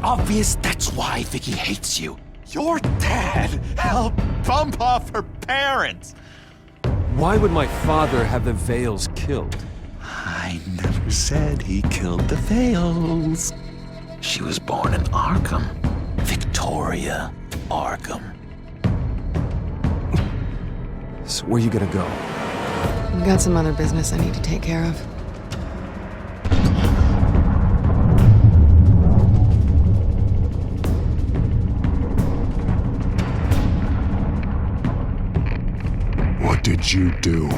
obvious that's why Vicky hates you. Your dad helped bump off her parents. Why would my father have the Vales killed? I never said he killed the Vales. She was born in Arkham. Victoria Arkham. So where you gonna go? I've got some other business I need to take care of. What did you do?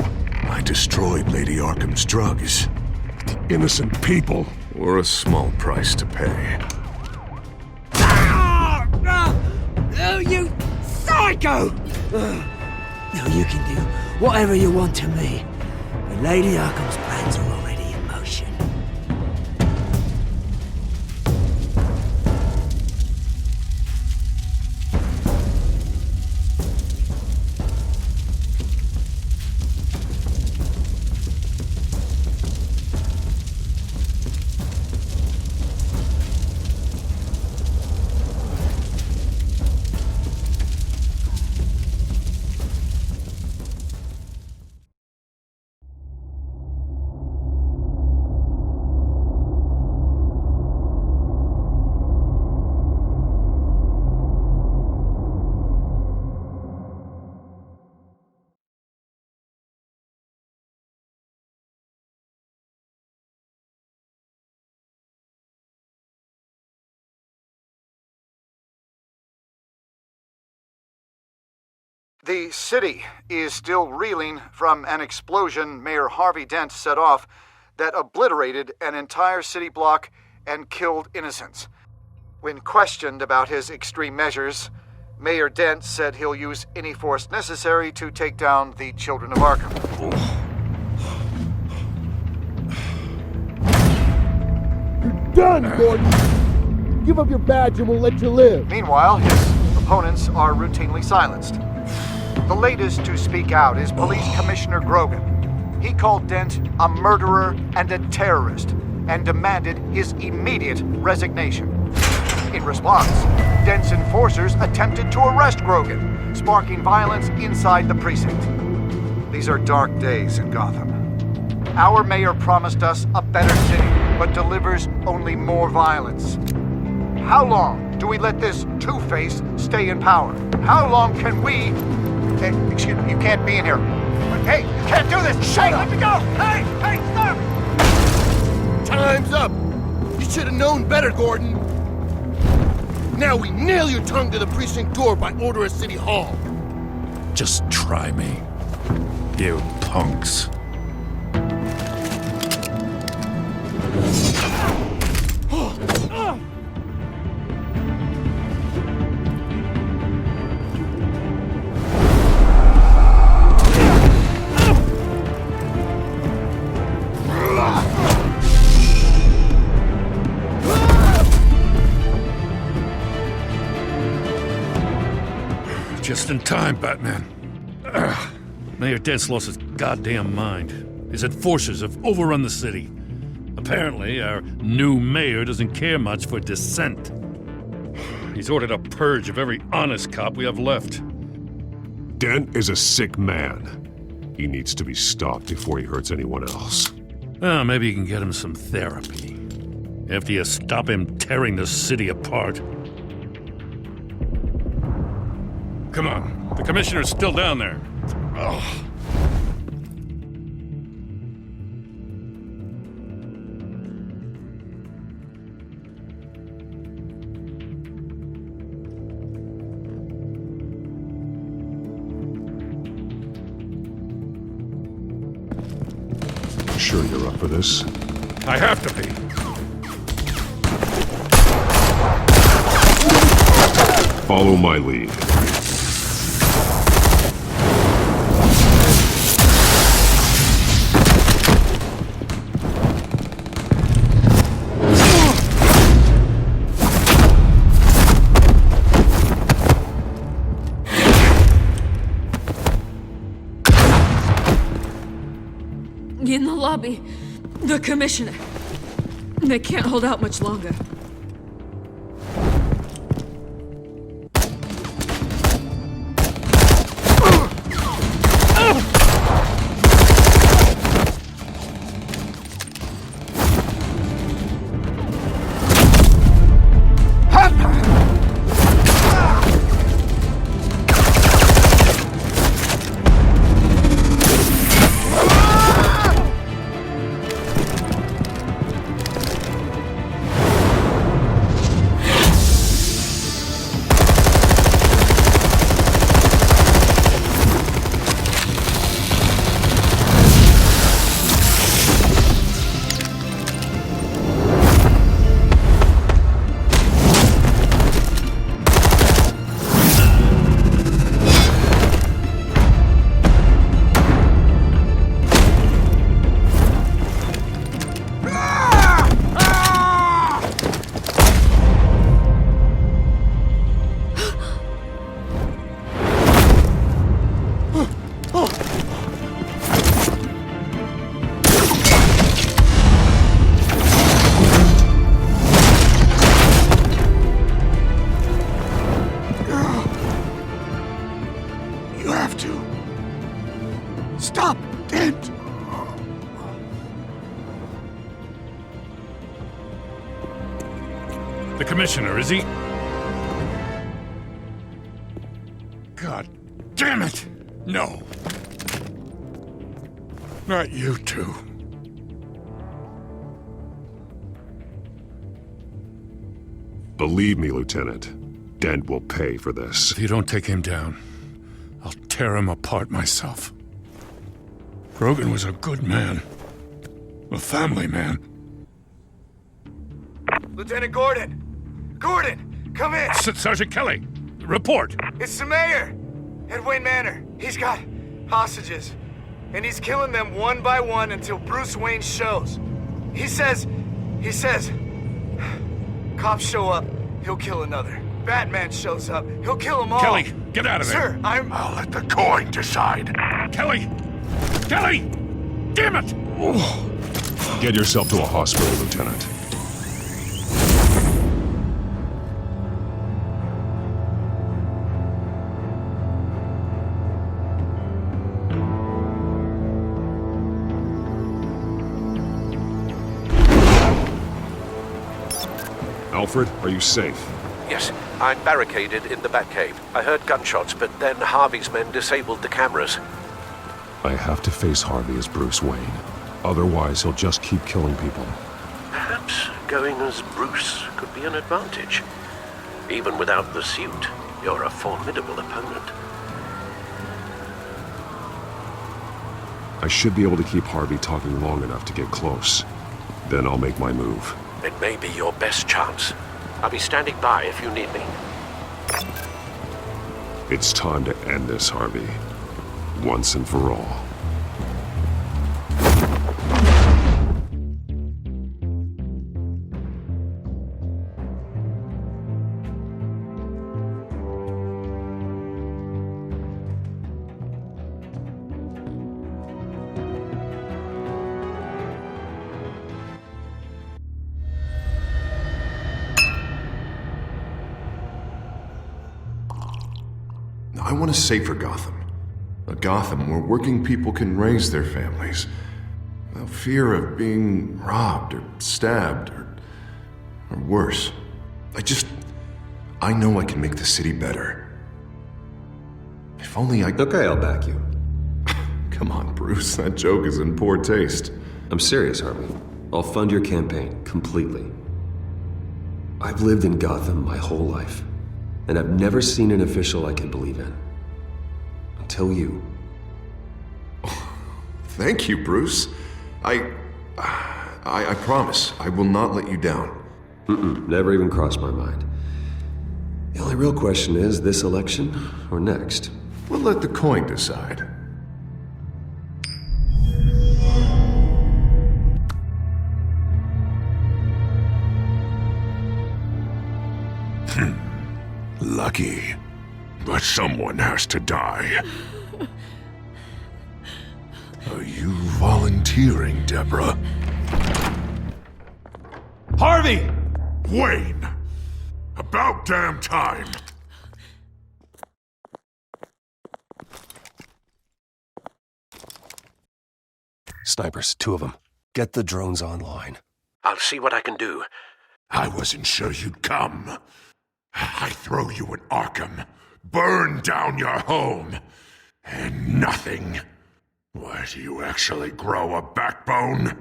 I destroyed Lady Arkham's drugs. The innocent people were a small price to pay. Oh, you psycho! Now you can do whatever you want to me. But Lady Arkham's plans are already in motion. The city is still reeling from an explosion Mayor Harvey Dent set off that obliterated an entire city block and killed innocents. When questioned about his extreme measures, Mayor Dent said he'll use any force necessary to take down the children of Arkham. You're done, Gordon! Give up your badge and we'll let you live. Meanwhile, his opponents are routinely silenced. The latest to speak out is Police Commissioner Grogan. He called Dent a murderer and a terrorist and demanded his immediate resignation. In response, Dent's enforcers attempted to arrest Grogan, sparking violence inside the precinct. These are dark days in Gotham. Our mayor promised us a better city, but delivers only more violence. How long do we let this Two-Face stay in power? How long can we... Hey, excuse me, you can't be in here. Hey, you can't do this! Shut up! Let me go! Hey, stop! Time's up! You should have known better, Gordon. Now we nail your tongue to the precinct door by order of City Hall. Just try me, you punks. Just in time, Batman. Mayor Dent's lost his goddamn mind. His enforcers have overrun the city. Apparently, our new mayor doesn't care much for dissent. He's ordered a purge of every honest cop we have left. Dent is a sick man. He needs to be stopped before he hurts anyone else. Well, maybe you can get him some therapy. After you stop him tearing the city apart. Come on, the commissioner's still down there. Ugh. Sure you're up for this? I have to be. Follow my lead. In the lobby, the commissioner. They can't hold out much longer. Stop! Dent! The commissioner, is he? God damn it! No. Not you two. Believe me, Lieutenant, Dent will pay for this. If you don't take him down, I'll tear him apart myself. Grogan was a good man. A family man. Lieutenant Gordon! Gordon! Come in! Sergeant Kelly! Report! It's the mayor! At Wayne Manor. He's got hostages. And he's killing them one by one until Bruce Wayne shows. He says... Cops show up, he'll kill another. Batman shows up, he'll kill them all. Kelly, get out of there! Sir, I'll let the coin decide. Kelly! Kelly! Damn it! Get yourself to a hospital, Lieutenant. Alfred, are you safe? Yes, I'm barricaded in the Batcave. I heard gunshots, but then Harvey's men disabled the cameras. I have to face Harvey as Bruce Wayne. Otherwise, he'll just keep killing people. Perhaps going as Bruce could be an advantage. Even without the suit, you're a formidable opponent. I should be able to keep Harvey talking long enough to get close. Then I'll make my move. It may be your best chance. I'll be standing by if you need me. It's time to end this, Harvey. Once and for all. I want a safer Gotham. A Gotham where working people can raise their families without fear of being robbed or stabbed or worse. I know I can make the city better. If only I... Okay, I'll back you. Come on, Bruce. That joke is in poor taste. I'm serious, Harvey. I'll fund your campaign completely. I've lived in Gotham my whole life, and I've never seen an official I can believe in. Until you. Thank you, Bruce. I promise I will not let you down. Never even crossed my mind. The only real question is this election or next? We'll let the coin decide. Lucky. But someone has to die. Are you volunteering, Deborah? Harvey! Wayne! About damn time! Snipers, 2 of them. Get the drones online. I'll see what I can do. I wasn't sure you'd come. I throw you in Arkham, burn down your home, and nothing. Why, do you actually grow a backbone?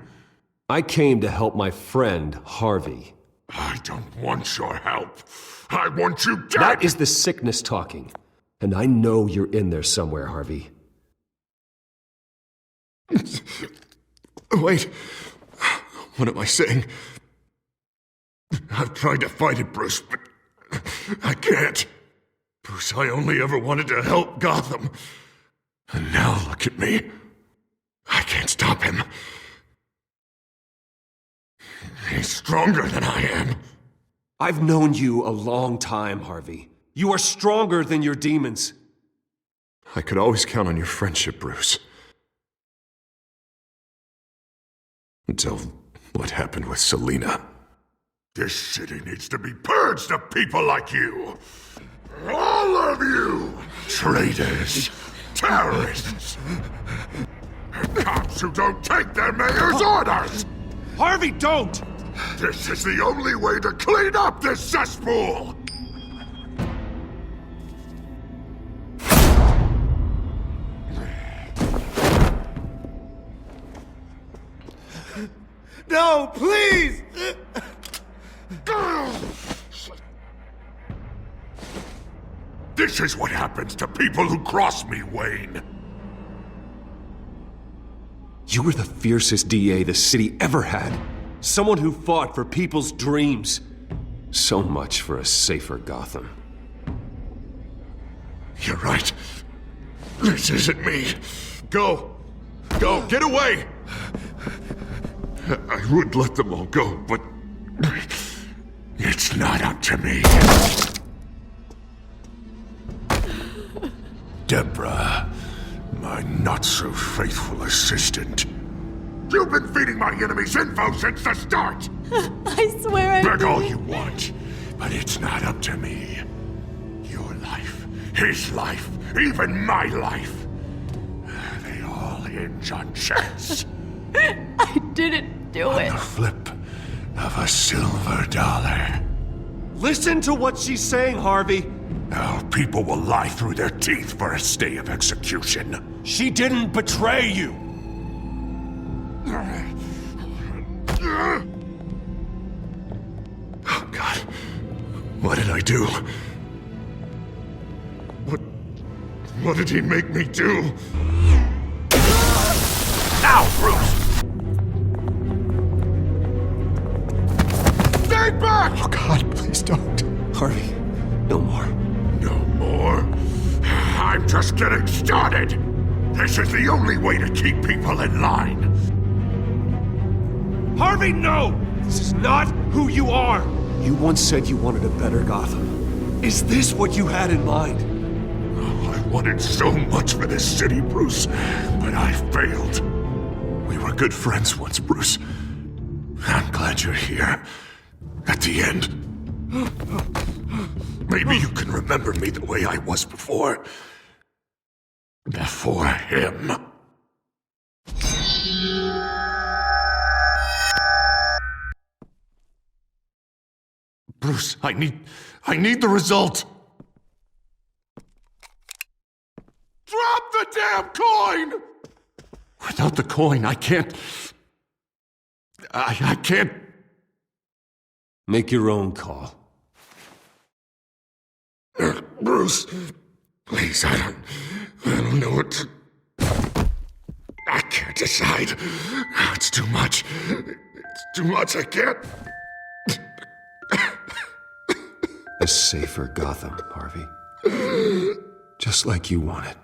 I came to help my friend, Harvey. I don't want your help. I want you dead! That is the sickness talking. And I know you're in there somewhere, Harvey. Wait. What am I saying? I've tried to fight it, Bruce, but I can't. Bruce, I only ever wanted to help Gotham. And now look at me. I can't stop him. He's stronger than I am. I've known you a long time, Harvey. You are stronger than your demons. I could always count on your friendship, Bruce. Until what happened with Selina. This city needs to be purged of people like you. All of you! Traitors! Terrorists! Cops who don't take their mayor's orders! Harvey, don't! This is the only way to clean up this cesspool! No, please! This is what happens to people who cross me, Wayne. You were the fiercest DA the city ever had. Someone who fought for people's dreams. So much for a safer Gotham. You're right. This isn't me. Go. Go. Get away. I would let them all go, but it's not up to me. Deborah, my not-so-faithful assistant. You've been feeding my enemies info since the start! I swear I Beg did. all you want, but it's not up to me. Your life, his life, even my life. They all hinge on chance. I didn't do it. On the flip of a silver dollar. Listen to what she's saying, Harvey. Now people will lie through their teeth for a stay of execution. She didn't betray you. Oh, God. What did I do? What did he make me do? Now, Bruce! Stay back! Oh, God, please don't. Harvey, no more. No more? I'm just getting started! This is the only way to keep people in line. Harvey, no! This is not who you are! You once said you wanted a better Gotham. Is this what you had in mind? Oh, I wanted so much for this city, Bruce, but I failed. We were good friends once, Bruce. I'm glad you're here. At the end. Maybe you can remember me the way I was before. Before him. Bruce, I need the result. Drop the damn coin! Without the coin, I can't... I can't... Make your own call. Bruce, please, I don't know what to... I can't decide. It's too much. It's too much, I can't... A safer Gotham, Harvey. Just like you wanted.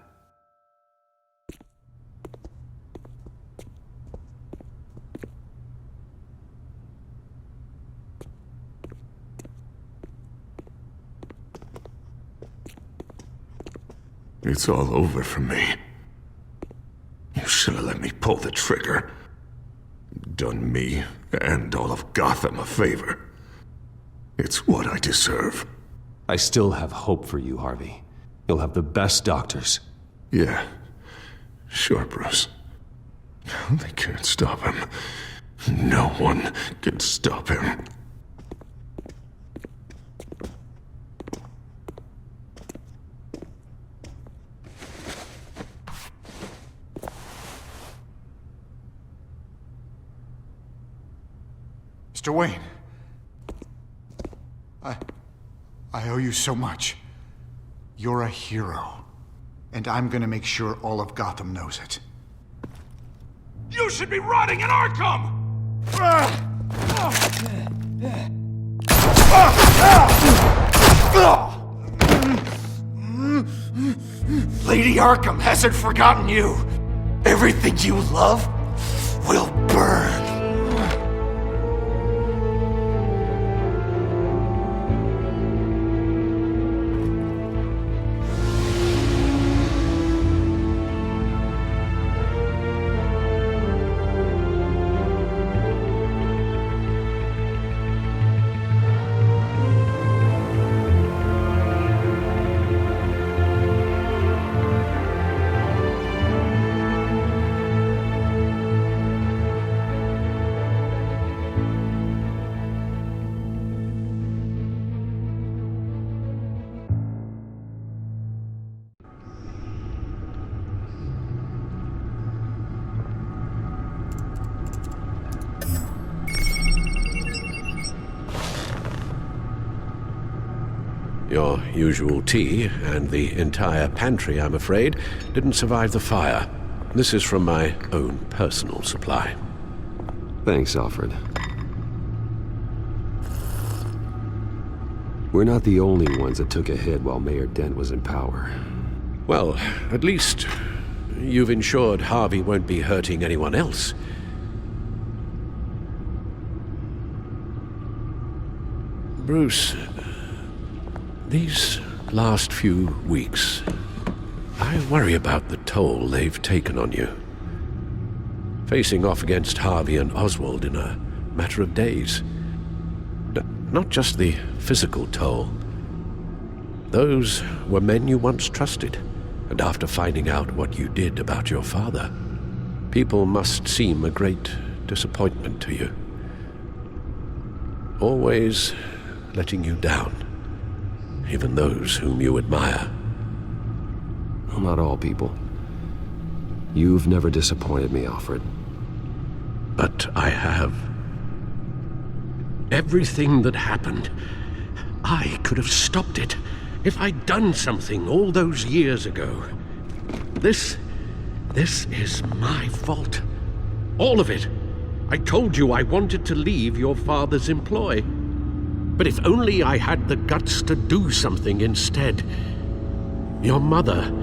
It's all over for me. You should have let me pull the trigger. Done me and all of Gotham a favor. It's what I deserve. I still have hope for you, Harvey. You'll have the best doctors. Yeah, sure, Bruce. They can't stop him. No one can stop him. Mr. Wayne. I owe you so much. You're a hero. And I'm gonna make sure all of Gotham knows it. You should be rotting in Arkham! Lady Arkham hasn't forgotten you. Everything you love will burn. Your usual tea and the entire pantry, I'm afraid, didn't survive the fire. This is from my own personal supply. Thanks, Alfred. We're not the only ones that took a hit while Mayor Dent was in power. Well, at least you've ensured Harvey won't be hurting anyone else. Bruce, these last few weeks, I worry about the toll they've taken on you. Facing off against Harvey and Oswald in a matter of days. Not just the physical toll. Those were men you once trusted, and after finding out what you did about your father, people must seem a great disappointment to you. Always letting you down, even those whom you admire. Well, not all people. You've never disappointed me, Alfred. But I have. Everything that happened, I could have stopped it if I'd done something all those years ago. This is my fault. All of it. I told you I wanted to leave your father's employ. But if only I had the guts to do something instead. Your mother,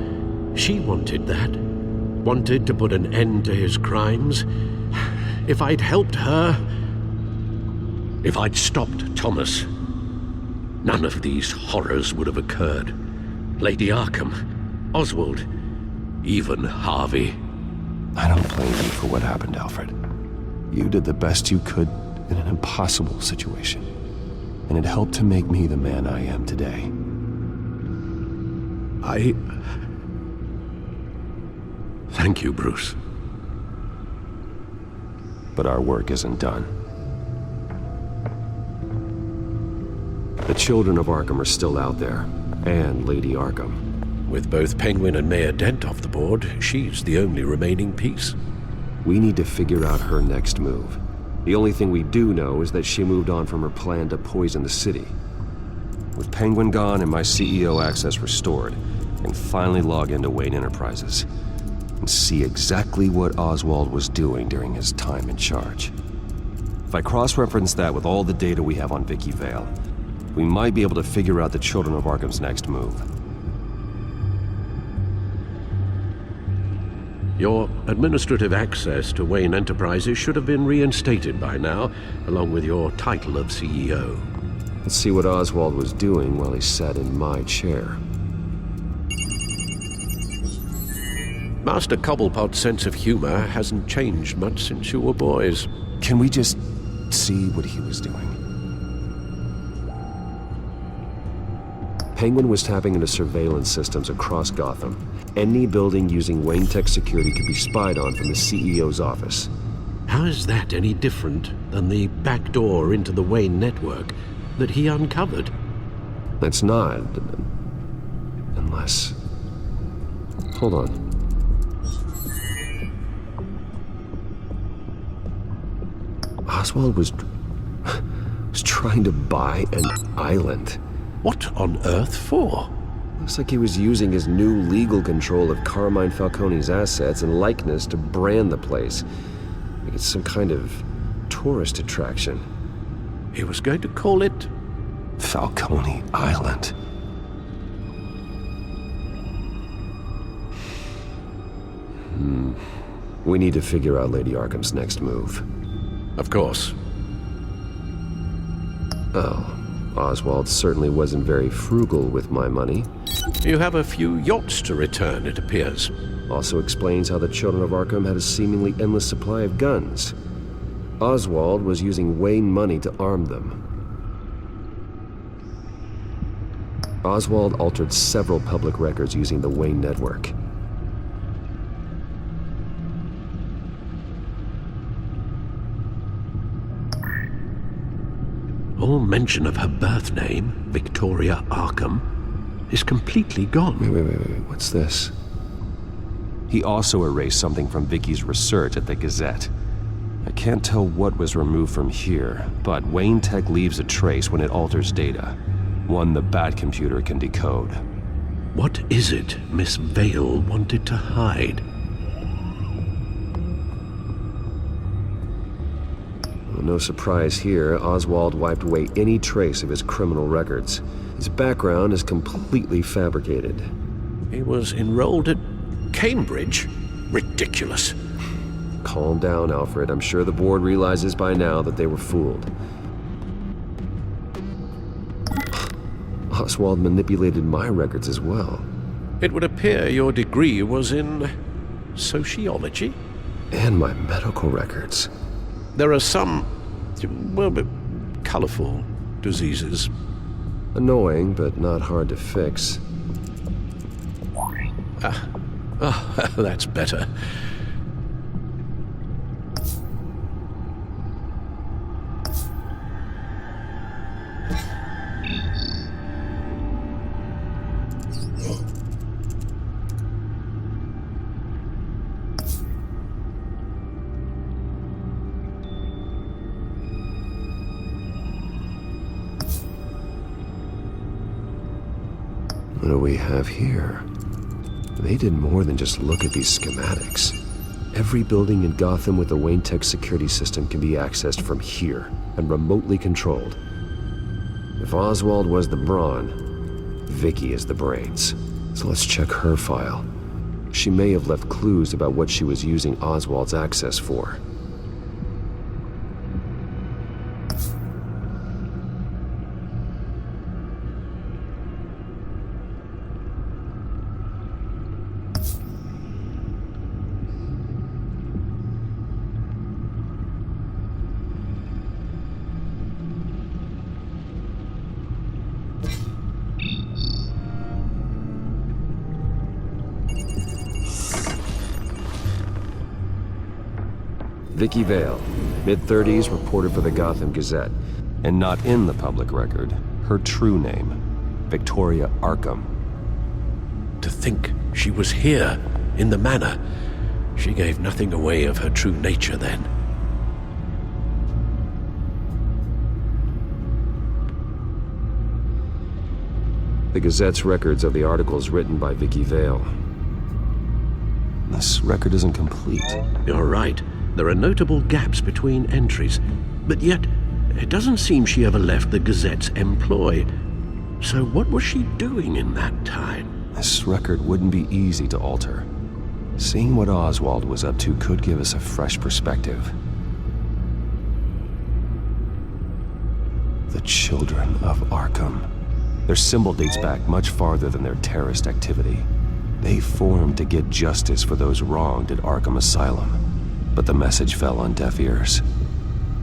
she wanted that. Wanted to put an end to his crimes. If I'd helped her, if I'd stopped Thomas, none of these horrors would have occurred. Lady Arkham, Oswald, even Harvey. I don't blame you for what happened, Alfred. You did the best you could in an impossible situation. And it helped to make me the man I am today. Thank you, Bruce. But our work isn't done. The children of Arkham are still out there, and Lady Arkham. With both Penguin and Mayor Dent off the board, she's the only remaining piece. We need to figure out her next move. The only thing we do know is that she moved on from her plan to poison the city. With Penguin gone and my CEO access restored, I can finally log into Wayne Enterprises and see exactly what Oswald was doing during his time in charge. If I cross-reference that with all the data we have on Vicky Vale, we might be able to figure out the Children of Arkham's next move. Your administrative access to Wayne Enterprises should have been reinstated by now, along with your title of CEO. Let's see what Oswald was doing while he sat in my chair. Master Cobblepot's sense of humor hasn't changed much since you were boys. Can we just see what he was doing? Penguin was tapping into surveillance systems across Gotham. Any building using Wayne Tech security could be spied on from the CEO's office. How is that any different than the back door into the Wayne network that he uncovered? It's not. Unless... Hold on. Oswald was trying to buy an island. What on earth for? Looks like he was using his new legal control of Carmine Falcone's assets and likeness to brand the place. Like it's some kind of tourist attraction. He was going to call it... Falcone Island. We need to figure out Lady Arkham's next move. Of course. Oh, Oswald certainly wasn't very frugal with my money. You have a few yachts to return, it appears. Also explains how the Children of Arkham had a seemingly endless supply of guns. Oswald was using Wayne money to arm them. Oswald altered several public records using the Wayne network. All mention of her birth name, Victoria Arkham, is completely gone. Wait, what's this? He also erased something from Vicky's research at the Gazette. I can't tell what was removed from here, but Wayne Tech leaves a trace when it alters data. One the Bat computer can decode. What is it Miss Vale wanted to hide? Well, no surprise here, Oswald wiped away any trace of his criminal records. His background is completely fabricated. He was enrolled at Cambridge? Ridiculous. Calm down, Alfred. I'm sure the board realizes by now that they were fooled. Oswald manipulated my records as well. It would appear your degree was in sociology? And my medical records. There are some, well, colorful diseases. Annoying, but not hard to fix. That's better. What do we have here? They did more than just look at these schematics. Every building in Gotham with the Wayne Tech security system can be accessed from here and remotely controlled. If Oswald was the brawn, Vicky is the brains. So let's check her file. She may have left clues about what she was using Oswald's access for. Vicky Vale, mid-30s, reporter for the Gotham Gazette. And not in the public record, her true name, Victoria Arkham. To think she was here, in the manor. She gave nothing away of her true nature then. The Gazette's records of the articles written by Vicky Vale. This record isn't complete. You're right. There are notable gaps between entries, but yet it doesn't seem she ever left the Gazette's employ. So what was she doing in that time? This record wouldn't be easy to alter. Seeing what Oswald was up to could give us a fresh perspective. The Children of Arkham. Their symbol dates back much farther than their terrorist activity. They formed to get justice for those wronged at Arkham Asylum. But the message fell on deaf ears.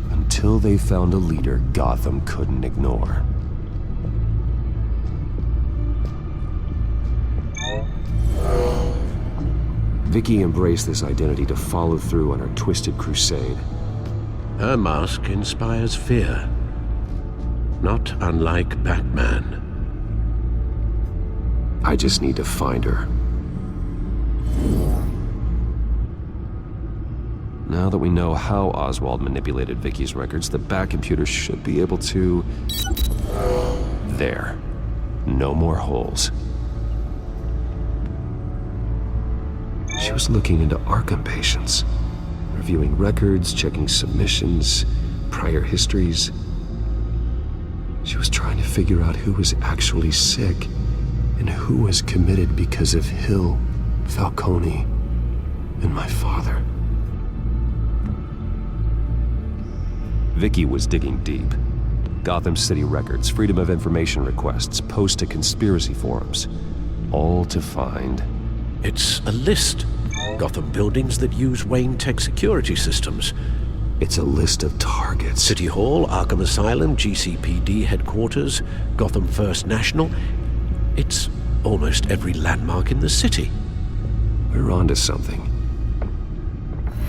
Until they found a leader Gotham couldn't ignore. Vicky embraced this identity to follow through on her twisted crusade. Her mask inspires fear. Not unlike Batman. I just need to find her. Now that we know how Oswald manipulated Vicky's records, the Bat computer should be able to... There. No more holes. She was looking into Arkham patients, reviewing records, checking submissions, prior histories. She was trying to figure out who was actually sick and who was committed because of Hill, Falcone, and my father. Vicky was digging deep. Gotham City records, Freedom of Information requests, posts to conspiracy forums. All to find... It's a list. Gotham buildings that use Wayne Tech security systems. It's a list of targets. City Hall, Arkham Asylum, GCPD headquarters, Gotham First National. It's almost every landmark in the city. We're onto something.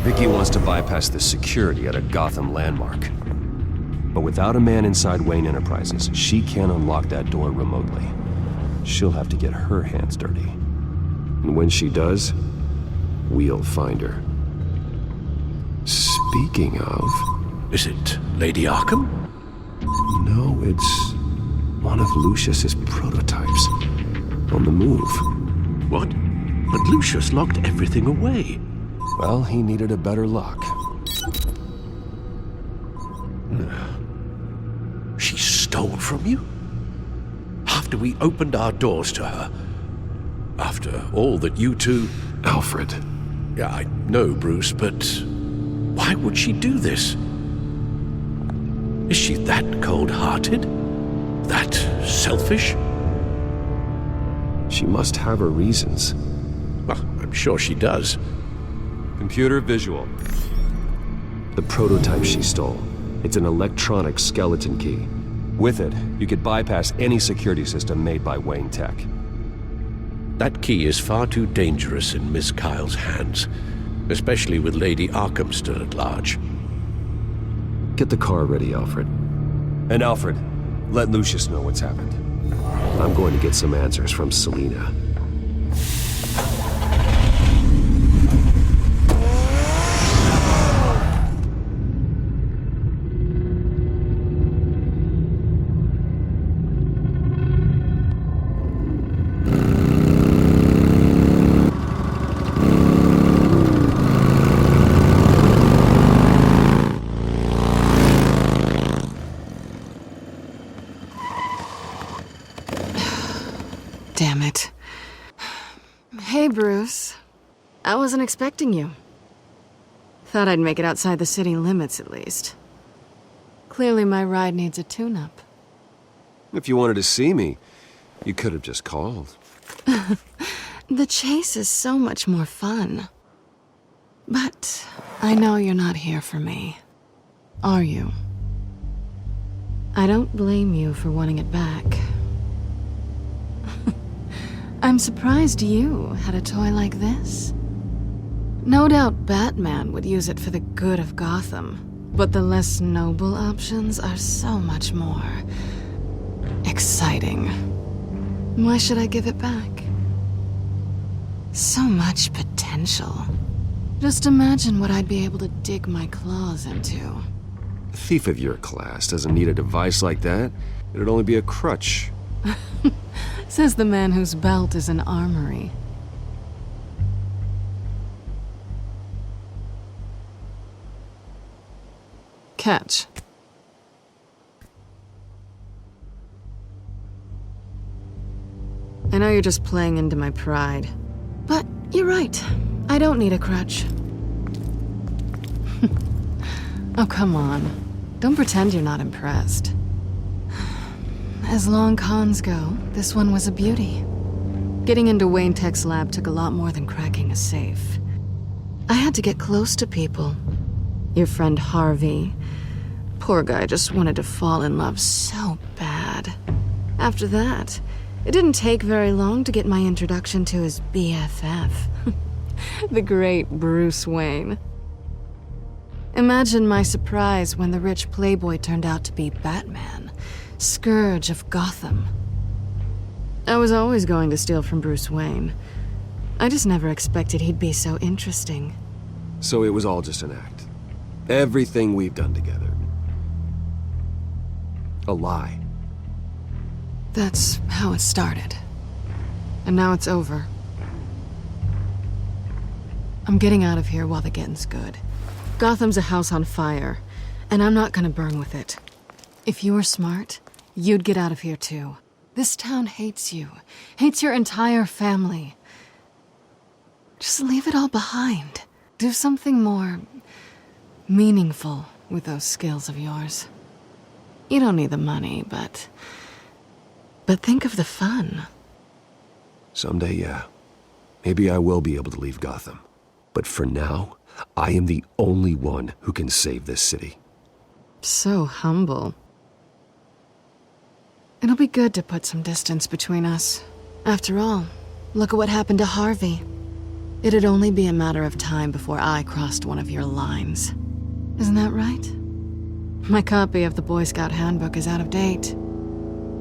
Vicky wants to bypass the security at a Gotham landmark. But without a man inside Wayne Enterprises, she can't unlock that door remotely. She'll have to get her hands dirty. And when she does, we'll find her. Speaking of... Is it Lady Arkham? No, it's One of Lucius's prototypes. On the move. What? But Lucius locked everything away. Well, he needed a better lock. She stole from you? After we opened our doors to her? After all that you two... Alfred. Yeah, I know, Bruce, but why would she do this? Is she that cold-hearted? That selfish? She must have her reasons. Well, I'm sure she does. Computer visual. The prototype she stole. It's an electronic skeleton key. With it, you could bypass any security system made by Wayne Tech. That key is far too dangerous in Miss Kyle's hands, especially with Lady Arkham still at large. Get the car ready, Alfred. And Alfred, let Lucius know what's happened. I'm going to get some answers from Selina. Damn it. Hey, Bruce. I wasn't expecting you. Thought I'd make it outside the city limits, at least. Clearly my ride needs a tune-up. If you wanted to see me, you could have just called. The chase is so much more fun. But I know you're not here for me. Are you? I don't blame you for wanting it back. I'm surprised you had a toy like this. No doubt Batman would use it for the good of Gotham, but the less noble options are so much more exciting. Why should I give it back? So much potential. Just imagine what I'd be able to dig my claws into. A thief of your class doesn't need a device like that. It'd only be a crutch. Says the man whose belt is an armory. Catch. I know you're just playing into my pride, but you're right. I don't need a crutch. Oh, come on. Don't pretend you're not impressed. As long cons go, this one was a beauty. Getting into Wayne Tech's lab took a lot more than cracking a safe. I had to get close to people. Your friend Harvey. Poor guy just wanted to fall in love so bad. After that, it didn't take very long to get my introduction to his BFF. The great Bruce Wayne. Imagine my surprise when the rich playboy turned out to be Batman. Scourge of Gotham. I was always going to steal from Bruce Wayne. I just never expected he'd be so interesting. So it was all just an act. Everything we've done together. A lie. That's how it started. And now it's over. I'm getting out of here while the getting's good. Gotham's a house on fire, and I'm not gonna burn with it. If you were smart, you'd get out of here too. This town hates you. Hates your entire family. Just leave it all behind. Do something more meaningful with those skills of yours. You don't need the money, but think of the fun. Someday, yeah. Maybe I will be able to leave Gotham. But for now, I am the only one who can save this city. So humble. It'll be good to put some distance between us. After all, look at what happened to Harvey. It'd only be a matter of time before I crossed one of your lines. Isn't that right? My copy of the Boy Scout Handbook is out of date.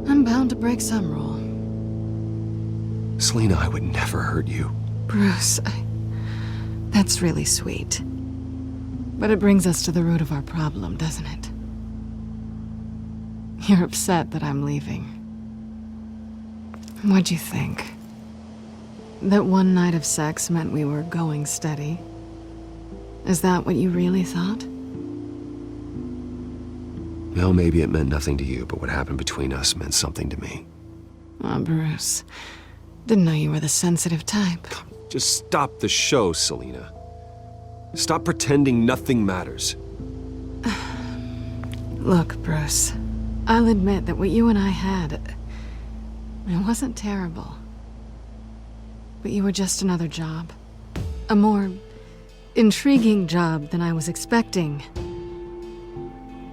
I'm bound to break some rule. Selina, I would never hurt you. Bruce, that's really sweet. But it brings us to the root of our problem, doesn't it? You're upset that I'm leaving. What'd you think? That one night of sex meant we were going steady? Is that what you really thought? Well, maybe it meant nothing to you, but what happened between us meant something to me. Oh, Bruce. Didn't know you were the sensitive type. Just stop the show, Selena. Stop pretending nothing matters. Look, Bruce. I'll admit that what you and I had, it wasn't terrible. But you were just another job. A more intriguing job than I was expecting.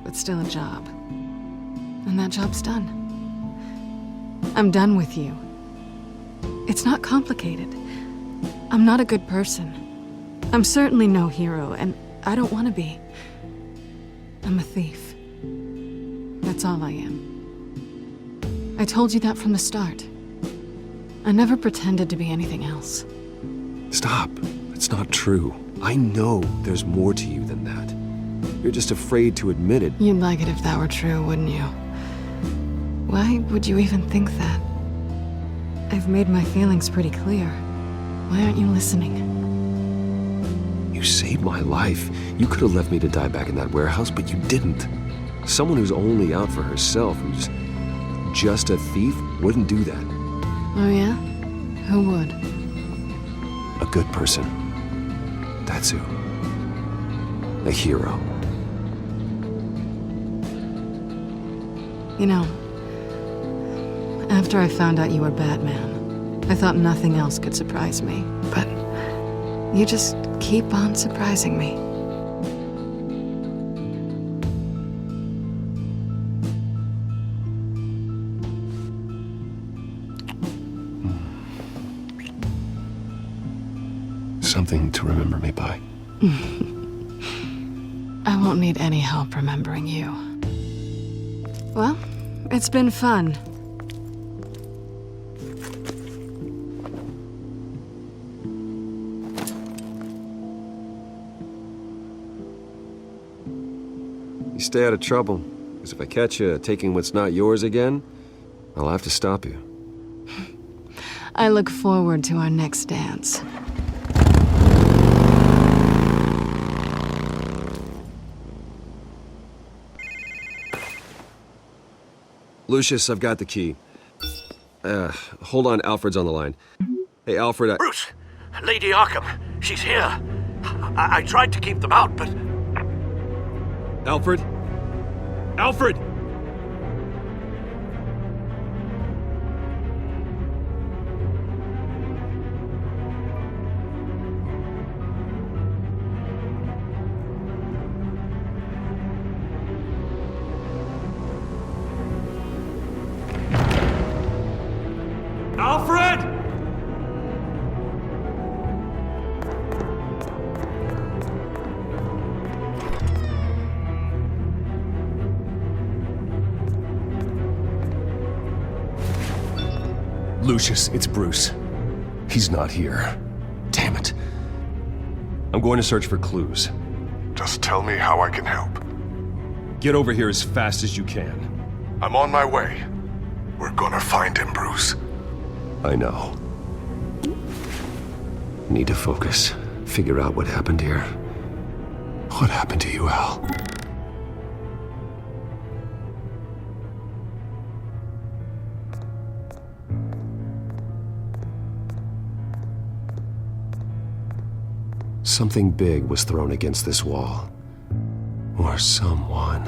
But still a job. And that job's done. I'm done with you. It's not complicated. I'm not a good person. I'm certainly no hero, and I don't want to be. I'm a thief. That's all I am. I told you that from the start. I never pretended to be anything else. Stop. It's not true. I know there's more to you than that. You're just afraid to admit it. You'd like it if that were true, wouldn't you? Why would you even think that? I've made my feelings pretty clear. Why aren't you listening? You saved my life. You could have left me to die back in that warehouse, but you didn't. Someone who's only out for herself, who's just a thief, wouldn't do that. Oh yeah? Who would? A good person. That's who. A hero. You know, after I found out you were Batman, I thought nothing else could surprise me. But you just keep on surprising me. Something to remember me by. I won't need any help remembering you. Well, it's been fun. You stay out of trouble, because if I catch you taking what's not yours again, I'll have to stop you. I look forward to our next dance. Lucius, I've got the key. Hold on, Alfred's on the line. Hey, Alfred, Bruce! Lady Arkham, she's here. I tried to keep them out, but... Alfred? Alfred! Alfred! Lucius, it's Bruce. He's not here. Damn it. I'm going to search for clues. Just tell me how I can help. Get over here as fast as you can. I'm on my way. We're gonna find him, Bruce. I know. Need to focus. Figure out what happened here. What happened to you, Al? Something big was thrown against this wall. Or someone.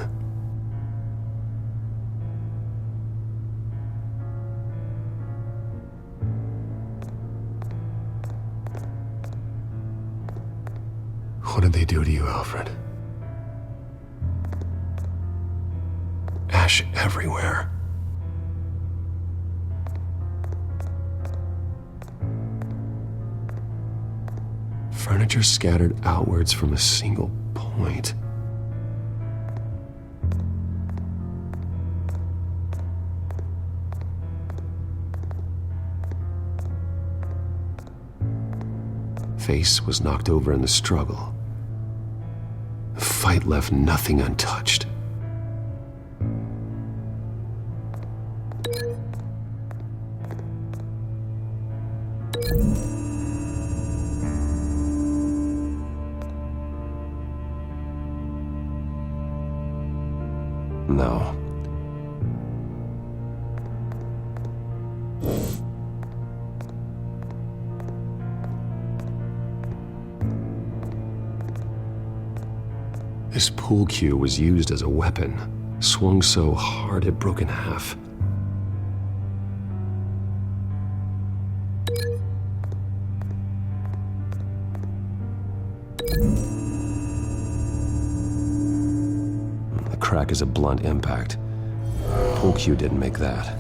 What did they do to you, Alfred? Ash everywhere. Furniture scattered outwards from a single point. Face was knocked over in the struggle. The fight left nothing untouched. No. This pool cue was used as a weapon, swung so hard it broke in half. The crack is a blunt impact. Pool cue didn't make that.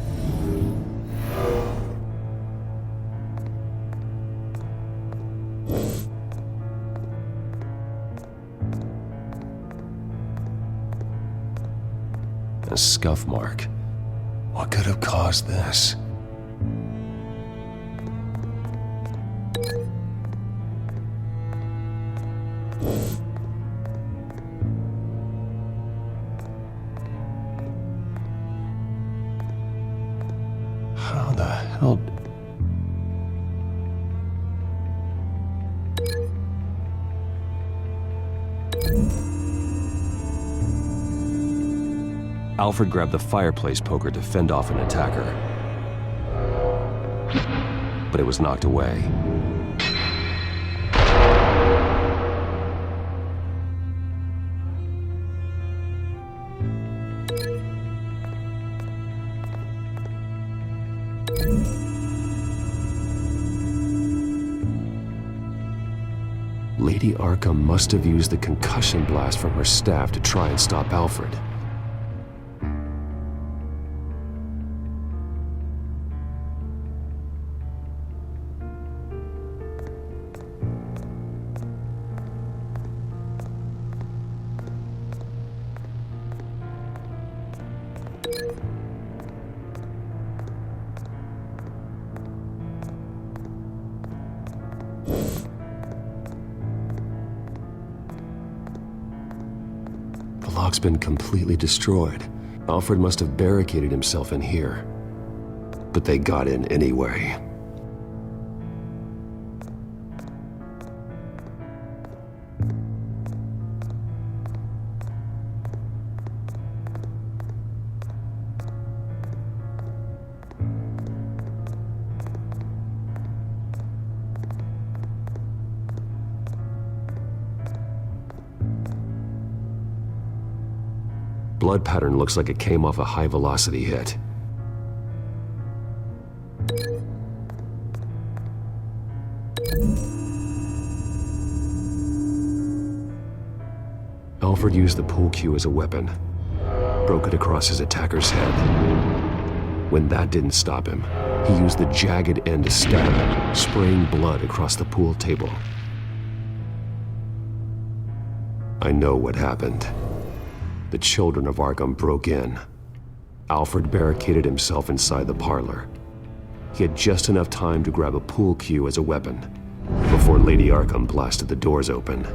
A scuff mark. What could have caused this? How the hell? Alfred grabbed the fireplace poker to fend off an attacker. But it was knocked away. Lady Arkham must have used the concussion blast from her staff to try and stop Alfred. The lock's been completely destroyed. Alfred must have barricaded himself in here. But they got in anyway. Blood pattern looks like it came off a high-velocity hit. Alfred used the pool cue as a weapon, broke it across his attacker's head. When that didn't stop him, he used the jagged end to stab him, spraying blood across the pool table. I know what happened. The children of Arkham broke in. Alfred barricaded himself inside the parlor. He had just enough time to grab a pool cue as a weapon before Lady Arkham blasted the doors open.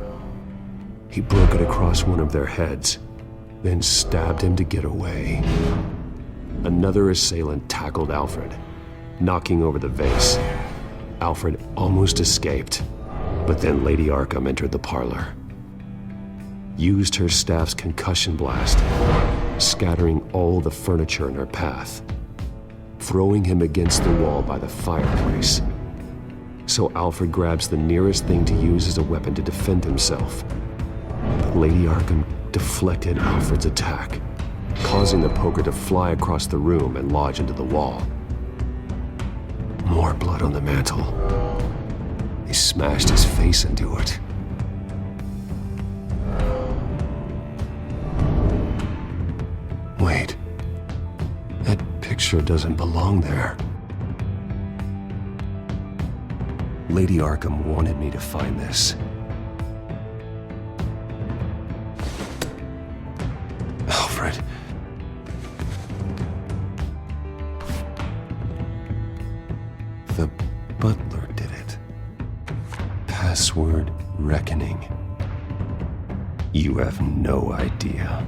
He broke it across one of their heads, then stabbed him to get away. Another assailant tackled Alfred, knocking over the vase. Alfred almost escaped, but then Lady Arkham entered the parlor. Used her staff's concussion blast, scattering all the furniture in her path, throwing him against the wall by the fireplace. So Alfred grabs the nearest thing to use as a weapon to defend himself. But Lady Arkham deflected Alfred's attack, causing the poker to fly across the room and lodge into the wall. More blood on the mantel. He smashed his face into it. Wait, that picture doesn't belong there. Lady Arkham wanted me to find this. Alfred. The butler did it. Password reckoning. You have no idea.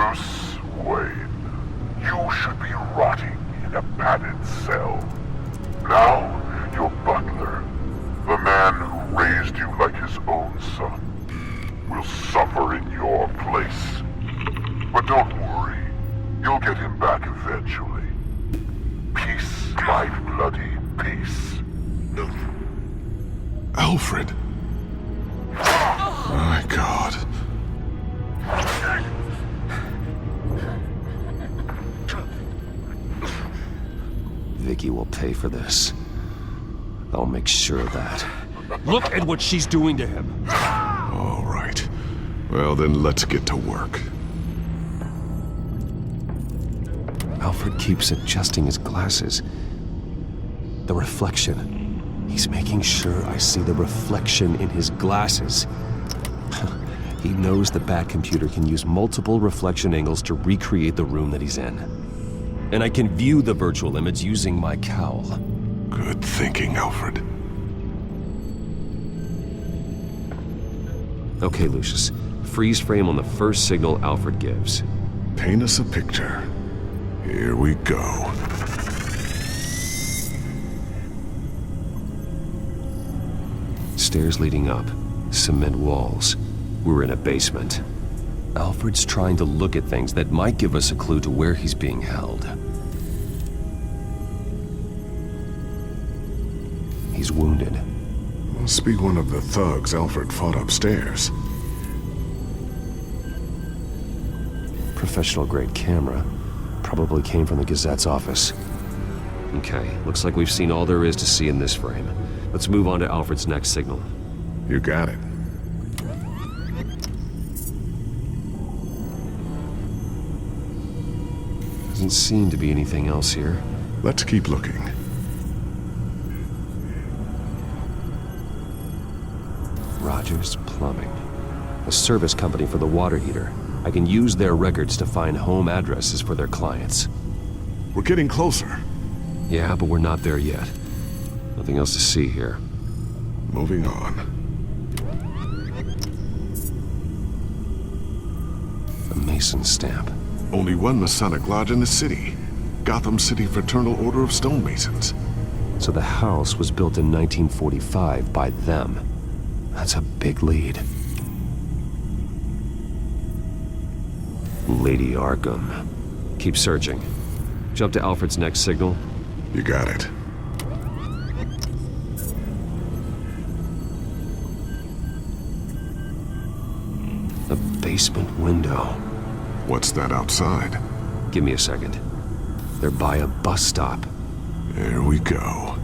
Bruce Wayne, you should be rotting in a padded cell. Now, your butler, the man who raised you like his own son, will suffer in your place. But don't worry, you'll get him back eventually. Peace, my bloody peace. Alfred. My God. Vicky will pay for this. I'll make sure of that. Look at what she's doing to him. All right. Well, then let's get to work. Alfred keeps adjusting his glasses. The reflection. He's making sure I see the reflection in his glasses. He knows the Bat-computer can use multiple reflection angles to recreate the room that he's in. And I can view the virtual image using my cowl. Good thinking, Alfred. Okay, Lucius. Freeze frame on the first signal Alfred gives. Paint us a picture. Here we go. Stairs leading up. Cement walls. We're in a basement. Alfred's trying to look at things that might give us a clue to where he's being held. He's wounded. Must be one of the thugs Alfred fought upstairs. Professional-grade camera. Probably came from the Gazette's office. Okay, looks like we've seen all there is to see in this frame. Let's move on to Alfred's next signal. You got it. Doesn't seem to be anything else here. Let's keep looking. Rogers Plumbing. A service company for the water heater. I can use their records to find home addresses for their clients. We're getting closer. Yeah, but we're not there yet. Nothing else to see here. Moving on. A Mason stamp. Only one Masonic lodge in the city. Gotham City Fraternal Order of Stonemasons. So the house was built in 1945 by them. That's a big lead. Lady Arkham. Keep searching. Jump to Alfred's next signal. You got it. A basement window. What's that outside? Give me a second. They're by a bus stop. There we go.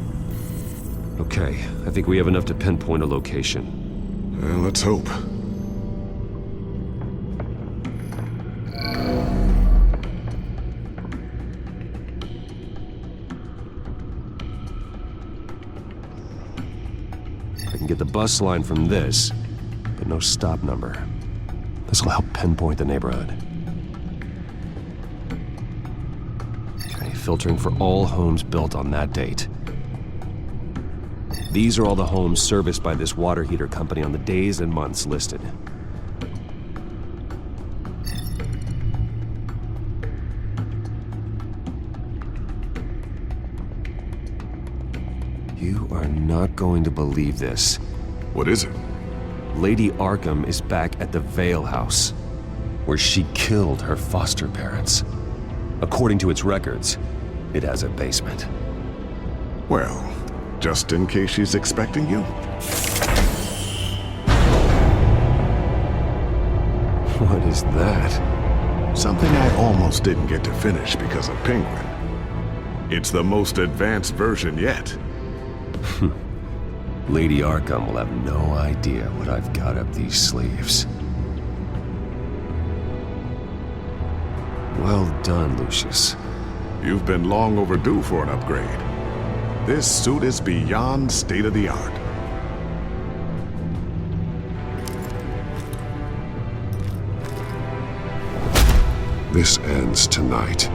Okay, I think we have enough to pinpoint a location. Well, let's hope. I can get the bus line from this, but no stop number. This will help pinpoint the neighborhood. Okay, filtering for all homes built on that date. These are all the homes serviced by this water heater company on the days and months listed. You are not going to believe this. What is it? Lady Arkham is back at the Vale House, where she killed her foster parents. According to its records, it has a basement. Well, just in case she's expecting you? What is that? Something I almost didn't get to finish because of Penguin. It's the most advanced version yet. Lady Arkham will have no idea what I've got up these sleeves. Well done, Lucius. You've been long overdue for an upgrade. This suit is beyond state-of-the-art. This ends tonight.